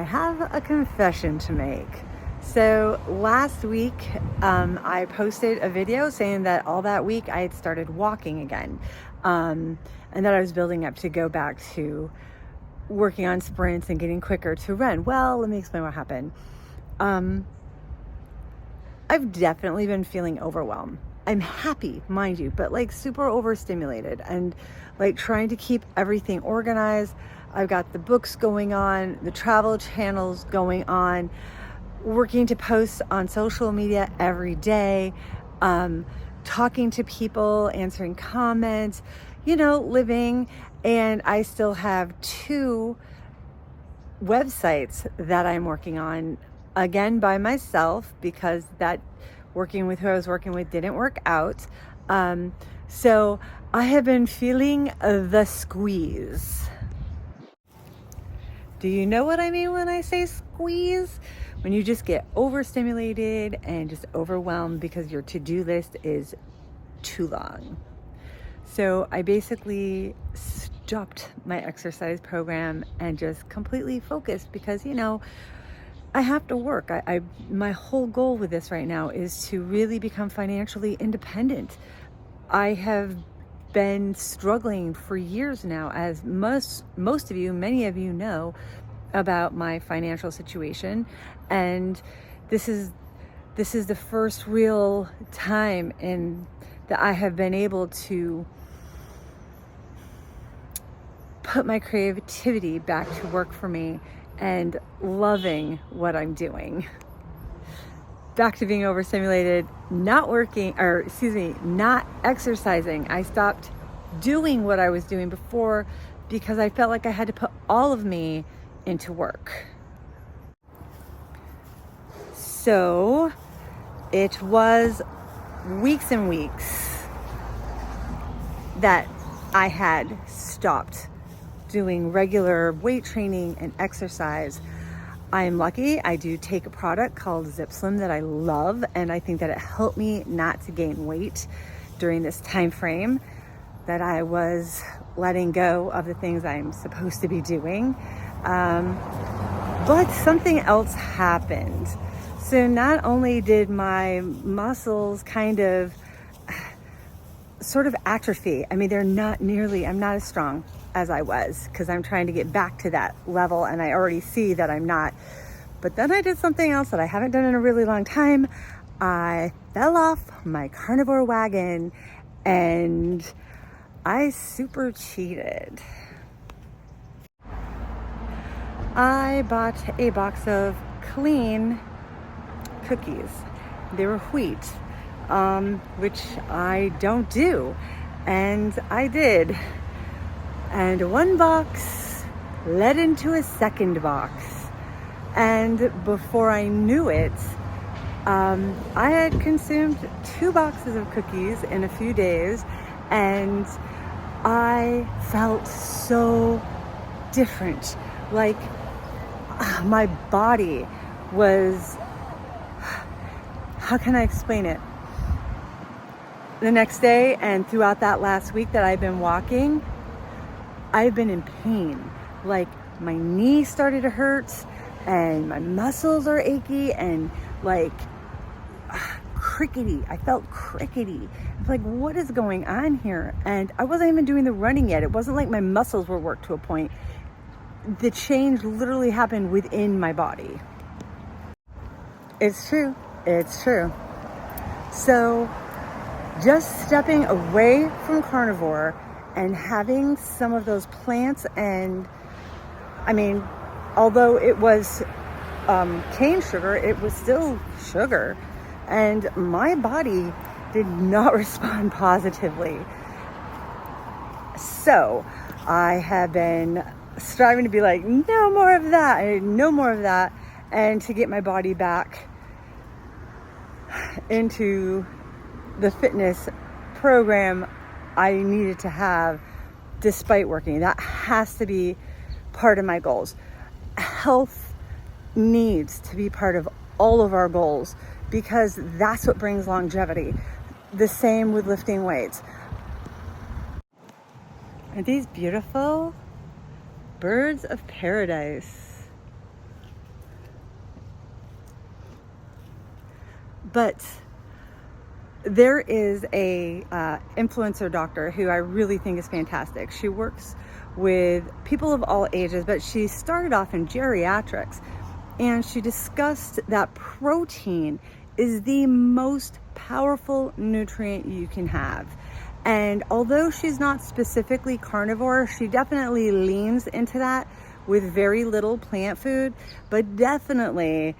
have a confession to make. So last week, I posted a video saying that all that week I had started walking again, and that I was building up to go back to working on sprints and getting quicker to run. Well, let me explain what happened. I've definitely been feeling overwhelmed. I'm happy, mind you, but like super overstimulated and like trying to keep everything organized. I've got the books going on, the travel channels going on, working to post on social media every day, talking to people, answering comments, living. And I still have 2 websites that I'm working on, again by myself, because that working with who I was working with didn't work out. So I have been feeling the squeeze. Do you know what I mean when I say squeeze? When you just get overstimulated and just overwhelmed because your to-do list is too long. So I basically stopped my exercise program and just completely focused because, I have to work. My whole goal with this right now is to really become financially independent. I have been struggling for years now, as most of you, many of you know about my financial situation, and this is the first real time that I have been able to put my creativity back to work for me and loving what I'm doing. Back to being overstimulated, not exercising. I stopped doing what I was doing before because I felt like I had to put all of me into work. So it was weeks and weeks that I had stopped doing regular weight training and exercise. I am lucky. I do take a product called Zip Slim that I love, and I think that it helped me not to gain weight during this time frame that I was letting go of the things I'm supposed to be doing. But something else happened. So not only did my muscles kind of sort of atrophy. I mean, I'm not as strong as I was because I'm trying to get back to that level, and I already see that I'm not. But then I did something else that I haven't done in a really long time. I fell off my carnivore wagon and I super cheated. I bought a box of clean cookies. They were wheat, which I don't do, and I did. And one box led into a second box, and before I knew it, I had consumed 2 boxes of cookies in a few days, and I felt so different. Like my body was, how can I explain it? The next day and throughout that last week that I've been walking, I've been in pain. Like my knee started to hurt and my muscles are achy and like crickety. I felt crickety. I was like, what is going on here? And I wasn't even doing the running yet. It wasn't like my muscles were worked to a point. The change literally happened within my body. It's true. So just stepping away from carnivore and having some of those plants, and I mean, although it was cane sugar, it was still sugar, and my body did not respond positively. So I have been striving to be like, no more of that, and to get my body back into the fitness program I needed to have despite working. That has to be part of my goals. Health needs to be part of all of our goals because that's what brings longevity. The same with lifting weights. Are these beautiful? Birds of paradise. But there is a influencer doctor who I really think is fantastic. She works with people of all ages, but she started off in geriatrics, and she discussed that protein is the most powerful nutrient you can have. And although she's not specifically carnivore, she definitely leans into that with very little plant food, but definitely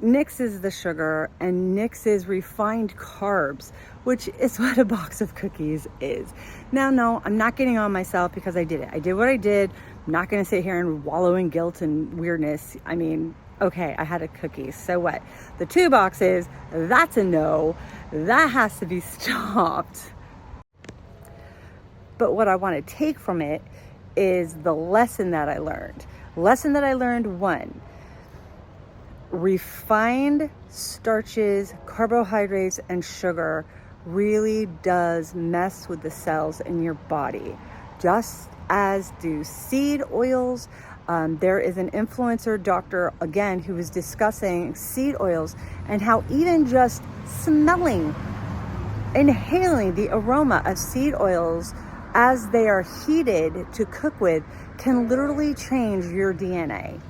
nixes the sugar and nixes refined carbs, which is what a box of cookies is. Now, no, I'm not getting on myself because I did it. I did what I did. I'm not going to sit here and wallow in guilt and weirdness. I mean, okay, I had a cookie. So what? The 2 boxes, that's a no. That has to be stopped. But what I want to take from it is the lesson that I learned. Lesson that I learned, 1, refined starches, carbohydrates, and sugar really does mess with the cells in your body, just as do seed oils. There is an influencer doctor, again, who was discussing seed oils and how even just smelling, inhaling the aroma of seed oils as they are heated to cook with can literally change your DNA.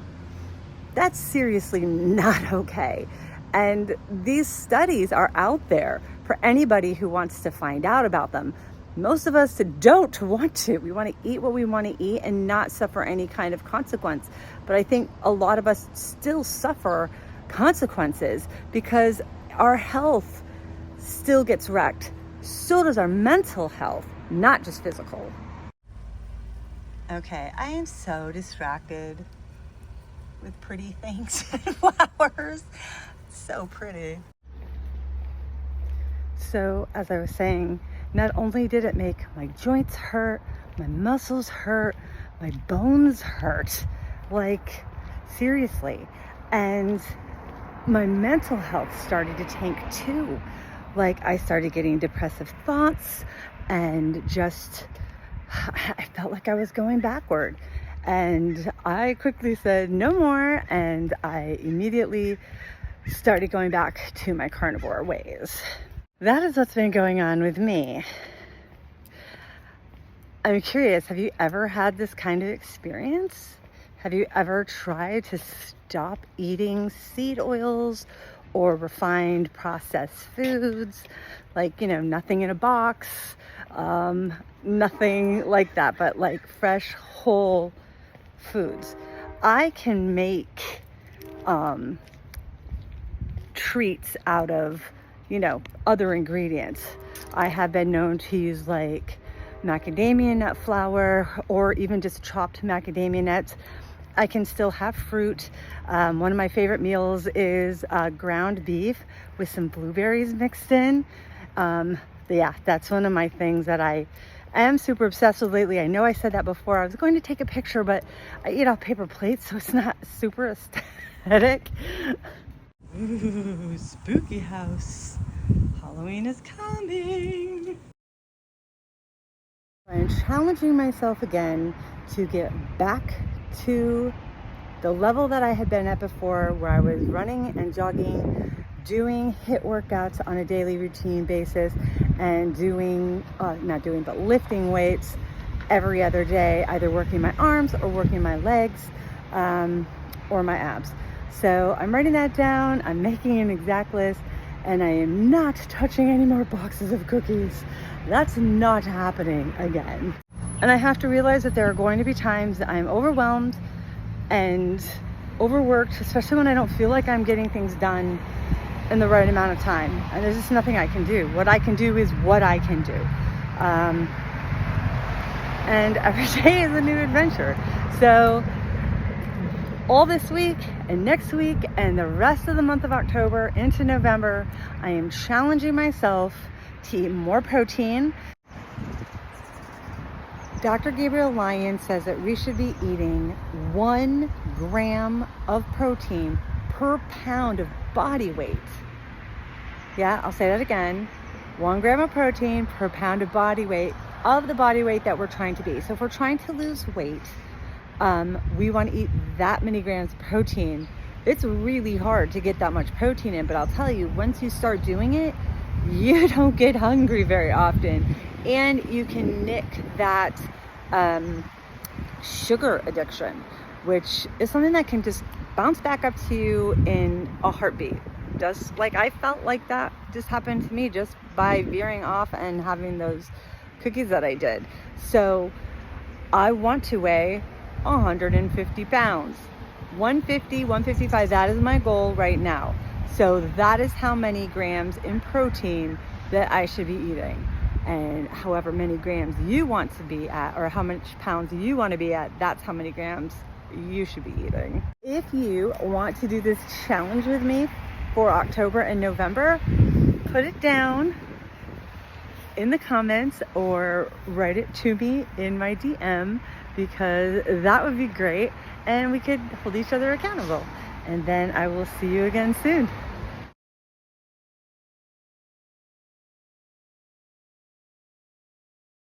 That's seriously not okay. And these studies are out there for anybody who wants to find out about them. Most of us don't want to. We want to eat what we want to eat and not suffer any kind of consequence. But I think a lot of us still suffer consequences because our health still gets wrecked. So does our mental health, not just physical. Okay, I am so distracted with pretty things and flowers. So pretty. So as I was saying, not only did it make my joints hurt, my muscles hurt, my bones hurt, like seriously, and my mental health started to tank too. Like I started getting depressive thoughts and just, I felt like I was going backward. And I quickly said no more, and I immediately started going back to my carnivore ways. That is what's been going on with me. I'm curious, have you ever had this kind of experience? Have you ever tried to stop eating seed oils or refined processed foods? Like, you know, nothing in a box, nothing like that, but like fresh, whole foods. I can make treats out of, you know, other ingredients. I have been known to use like macadamia nut flour or even just chopped macadamia nuts. I can still have fruit. One of my favorite meals is ground beef with some blueberries mixed in. Yeah, that's one of my things that I am super obsessed with lately. I know I said that before. I was going to take a picture, but I eat off paper plates, so it's not super aesthetic. Ooh, spooky house. Halloween is coming. I'm challenging myself again to get back to the level that I had been at before, where I was running and jogging, doing HIIT workouts on a daily routine basis, and lifting weights every other day, either working my arms or working my legs or my abs. So I'm writing that down, I'm making an exact list, and I am not touching any more boxes of cookies. That's not happening again. And I have to realize that there are going to be times that I'm overwhelmed and overworked, especially when I don't feel like I'm getting things done in the right amount of time. And there's just nothing I can do. What I can do is what I can do. And every day is a new adventure. So all this week and next week and the rest of the month of October into November, I am challenging myself to eat more protein. Dr. Gabriel Lyon says that we should be eating 1 gram of protein per pound of body weight. Yeah, I'll say that again. 1 gram of protein per pound of body weight, of the body weight that we're trying to be. So if we're trying to lose weight, we want to eat that many grams of protein It's really hard to get that much protein in, but I'll tell you, once you start doing it, you don't get hungry very often, and you can nick that sugar addiction, which is something that can just bounce back up to you in a heartbeat. Just like I felt like that just happened to me just by veering off and having those cookies that I did. So I want to weigh 150 pounds. 150, 155, that is my goal right now. So that is how many grams in protein that I should be eating. And however many grams you want to be at, or how much pounds you want to be at, that's how many grams you should be eating. If you want to do this challenge with me for October and November, put it down in the comments or write it to me in my DM, because that would be great and we could hold each other accountable. And then I will see you again soon.